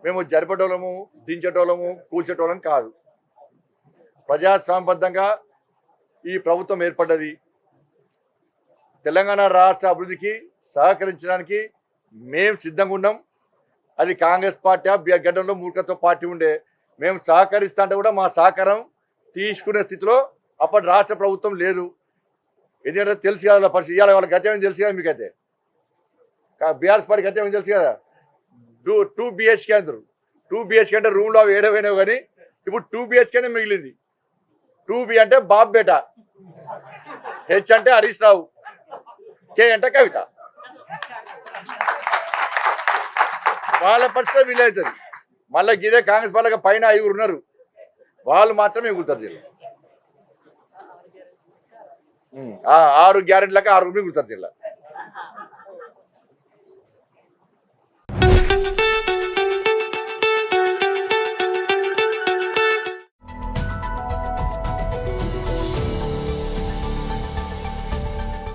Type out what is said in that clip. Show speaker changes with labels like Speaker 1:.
Speaker 1: మేము జరిపేటోళ్ళము, దించేటోళ్ళము, కూల్చేటోళ్ళం కాదు. ప్రజాస్వామ్యబద్ధంగా ఈ ప్రభుత్వం ఏర్పడ్డది. తెలంగాణ రాష్ట్ర అభివృద్ధికి సహకరించడానికి మేము సిద్ధంగా ఉన్నాం. అది కాంగ్రెస్ పార్టీ గడ్డంలో మూర్ఖత్వ పార్టీ ఉండే. మేము సహకరిస్తా అంటే కూడా మా సహకారం తీసుకునే స్థితిలో అప్పటి రాష్ట్ర ప్రభుత్వం లేదు. ఎందుకంటే తెలుసు కదా పరిస్థితి, ఇవాళ వాళ్ళ గతం తెలుసు కదా మీకైతే. బీఆర్ఎస్ పార్టీ గతం తెలుసు కదా. 2 BHK అందరు 2 BHK అంటే రూమ్లో ఏడవైనావు కానీ ఇప్పుడు 2 BHKనే మిగిలింది. 2B అంటే బాబ్ బేట, H అంటే హరీష్ రావు, K అంటే కవిత. వాళ్ళ పరిస్థితి వీలవుతుంది. మళ్ళీ ఇదే కాంగ్రెస్ వాళ్ళకి పైన 5 ఉన్నారు, వాళ్ళు మాత్రమే మిగులుతారు జిల్లా. 6 గ్యారెంటీలకు 6 మిగులుతారు జిల్లా.